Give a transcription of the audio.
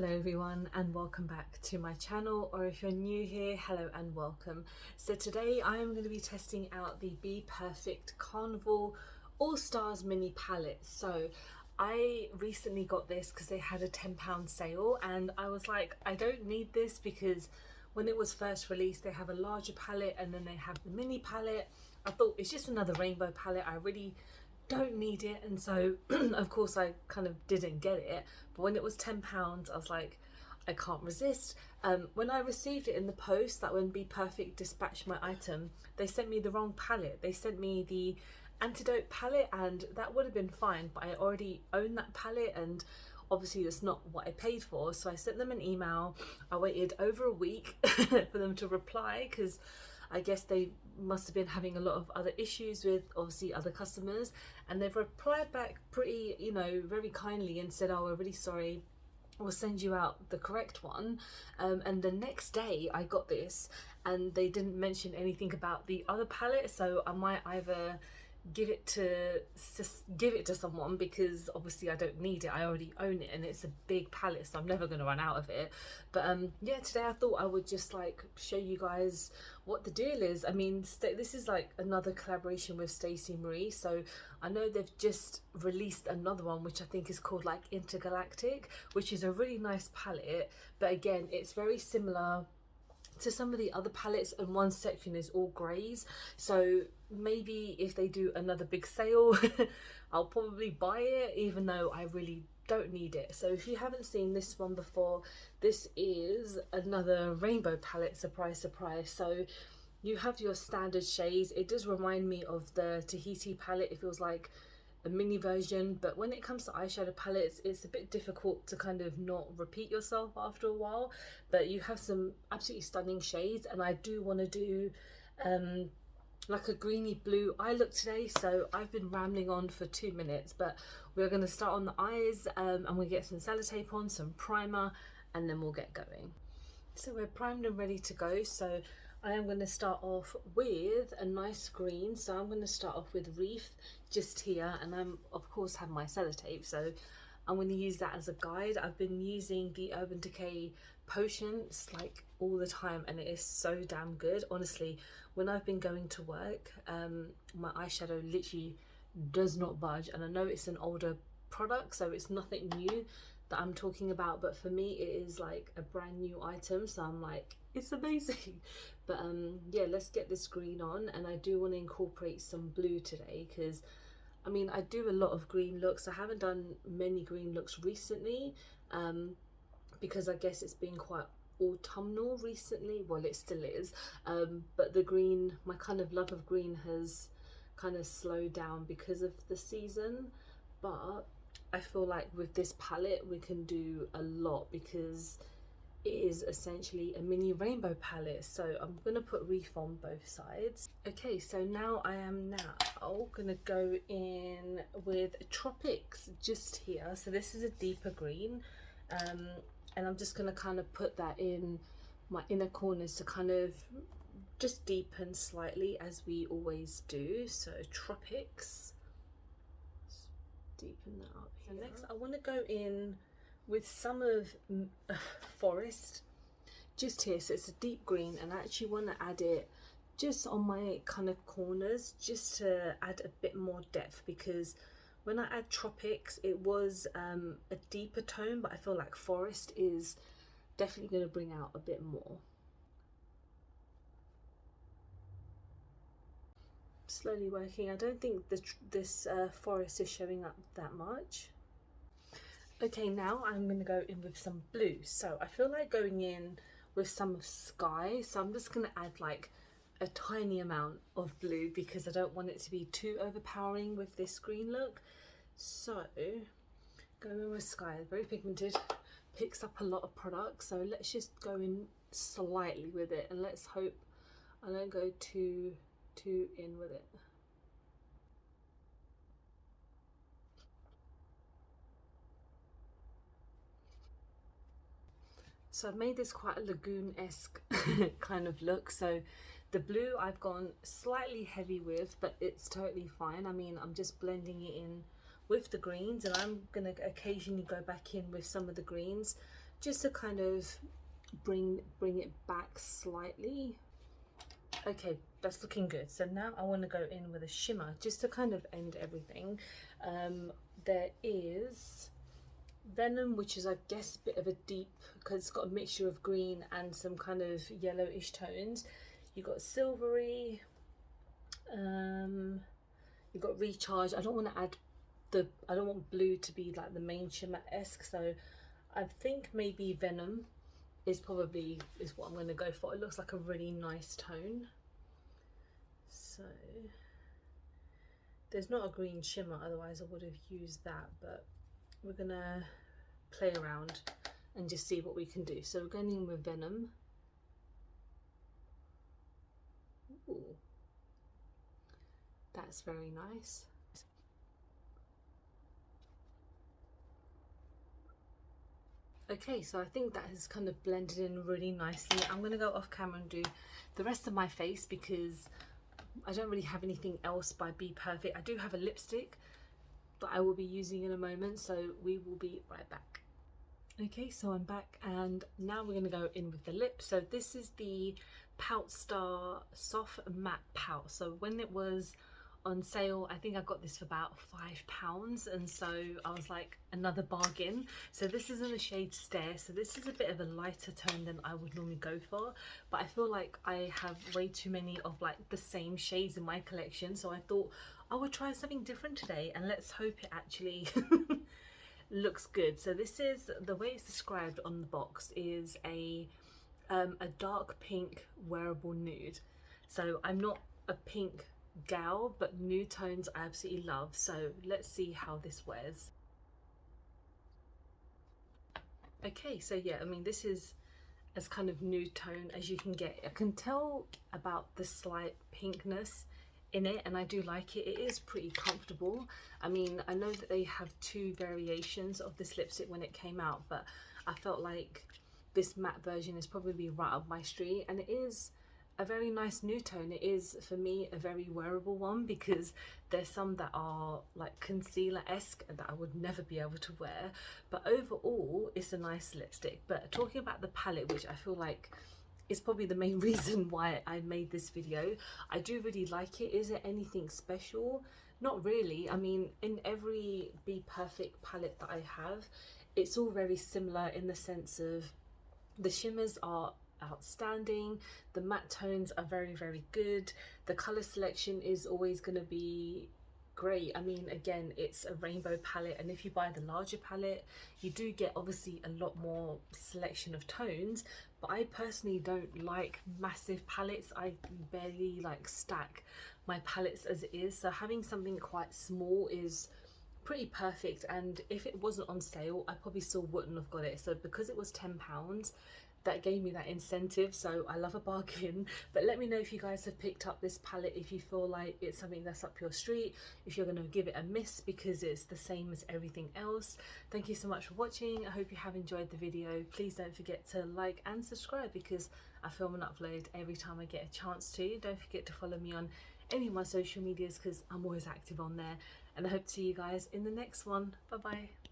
Hello everyone and welcome back to my channel, or if you're new here, hello and welcome. So today I am going to be testing out the BPerfects Carnival All Stars mini palette. So I recently got this because they had a £10 sale and I was like, I don't need this because when it was first released they have a larger palette and then they have the mini palette. I thought it's just another rainbow palette, I really don't need it, and so of course I kind of didn't get it. But when it was £10 I was like, I can't resist. When I received it in the post, that when BPerfects dispatched my item, they sent me the wrong palette. They sent me the antidote palette and that would have been fine, but I already own that palette and obviously that's not what I paid for. So I sent them an email. I waited over a week for them to reply because I guess they must have been having a lot of other issues with obviously other customers, and they've replied back pretty, very kindly and said, oh, we're really sorry, we'll send you out the correct one. And the next day I got this and they didn't mention anything about the other palette, so I might either give it to someone because obviously I don't need it, I already own it and it's a big palette so I'm never going to run out of it. But yeah, today I thought I would just like show you guys what the deal is. I mean, this is like another collaboration with Stacey Marie, so I know they've just released another one which I think is called like Intergalactic, which is a really nice palette, but again it's very similar to some of the other palettes, and one section is all greys, so maybe if they do another big sale I'll probably buy it even though I really don't need it. So if you haven't seen this one before, this is another rainbow palette, surprise surprise. So you have your standard shades. It does remind me of the Tahiti palette, it feels like a mini version, but when it comes to eyeshadow palettes it's a bit difficult to kind of not repeat yourself after a while. But you have some absolutely stunning shades, and I do want to do like a greeny blue eye look today, so I've been rambling on for 2 minutes, but we're going to start on the eyes. I'm going to get some sellotape on, some primer, and then we'll get going. So we're primed and ready to go, so I am going to start off with a nice green. So I'm going to start off with Reef just here, and I'm of course have my sellotape, so I'm going to use that as a guide. I've been using the Urban Decay potions like all the time and it is so damn good. Honestly, when I've been going to work, my eyeshadow literally does not budge, and I know it's an older product so it's nothing new that I'm talking about, but for me it is like a brand new item, so I'm like, it's amazing. But yeah, let's get this green on, and I do want to incorporate some blue today because I mean I do a lot of green looks. I haven't done many green looks recently because I guess it's been quite autumnal recently. Well, it still is, but the green, my kind of love of green has kind of slowed down because of the season. But I feel like with this palette we can do a lot because it is essentially a mini rainbow palette. So I'm going to put Reef on both sides. Okay, so now I am going to go in with Tropics just here. So this is a deeper green, and I'm just going to kind of put that in my inner corners to kind of just deepen slightly as we always do. So Tropics, deepen that up here. So next I want to go in with some of Forest just here. So it's a deep green and I actually want to add it just on my kind of corners just to add a bit more depth, because when I add Tropics it was a deeper tone, but I feel like Forest is definitely going to bring out a bit more. Slowly working. I don't think this Forest is showing up that much. Okay, now I'm going to go in with some blue. So I feel like going in with some of Sky, so I'm just going to add like a tiny amount of blue because I don't want it to be too overpowering with this green look. So going in with Sky, very pigmented, picks up a lot of product, so let's just go in slightly with it and let's hope I don't go too in with it. So I've made this quite a lagoon-esque kind of look. So the blue I've gone slightly heavy with, but it's totally fine. I mean, I'm just blending it in with the greens, and I'm gonna occasionally go back in with some of the greens just to kind of bring it back slightly. Okay, that's looking good. So now I want to go in with a shimmer just to kind of end everything. There is Venom, which is I guess a bit of a deep, because it's got a mixture of green and some kind of yellowish tones. You got Silvery, you got Recharge. I don't want to add I don't want blue to be like the main shimmer-esque, so I think maybe Venom is what I'm going to go for. It looks like a really nice tone. So there's not a green shimmer, otherwise I would have used that, but we're gonna play around and just see what we can do. So we're going in with Venom. Ooh, that's very nice. Okay, so I think that has kind of blended in really nicely. I'm going to go off camera and do the rest of my face because I don't really have anything else by BPerfect. I do have a lipstick that I will be using in a moment, so we will be right back. Okay, so I'm back and now we're going to go in with the lip. So this is the Pout Star Soft Matte Pout. So when it was on sale, I think I got this for about £5, and so I was like, another bargain. So this is in the shade Stare, so this is a bit of a lighter tone than I would normally go for, but I feel like I have way too many of like the same shades in my collection, so I thought I would try something different today, and let's hope it actually looks good. So this is, the way it's described on the box is a dark pink wearable nude. So I'm not a pink gal, but nude tones I absolutely love, so let's see how this wears. Okay, so yeah, I mean, this is as kind of nude tone as you can get. I can tell about the slight pinkness in it, and I do like it. It is pretty comfortable. I mean, I know that they have two variations of this lipstick when it came out, but I felt like this matte version is probably right up my street, and it is a very nice nude tone. It is, for me, a very wearable one, because there's some that are like concealer-esque that I would never be able to wear, but overall it's a nice lipstick. But talking about the palette, which I feel like is probably the main reason why I made this video, I do really like it. Is it anything special? Not really. I mean, in every BPerfect palette that I have, it's all very similar in the sense of the shimmers are outstanding, the matte tones are very, very good, the color selection is always going to be great. I mean, again, it's a rainbow palette, and if you buy the larger palette, you do get obviously a lot more selection of tones, but I personally don't like massive palettes. I barely like stack my palettes as it is, so having something quite small is pretty perfect. And if it wasn't on sale, I probably still wouldn't have got it. So because it was £10, that gave me that incentive, so I love a bargain. But let me know if you guys have picked up this palette, if you feel like it's something that's up your street, if you're going to give it a miss because it's the same as everything else. Thank you so much for watching. I hope you have enjoyed the video. Please don't forget to like and subscribe, because I film and upload every time I get a chance to. Don't forget to follow me on any of my social medias, because I'm always active on there, and I hope to see you guys in the next one. Bye bye.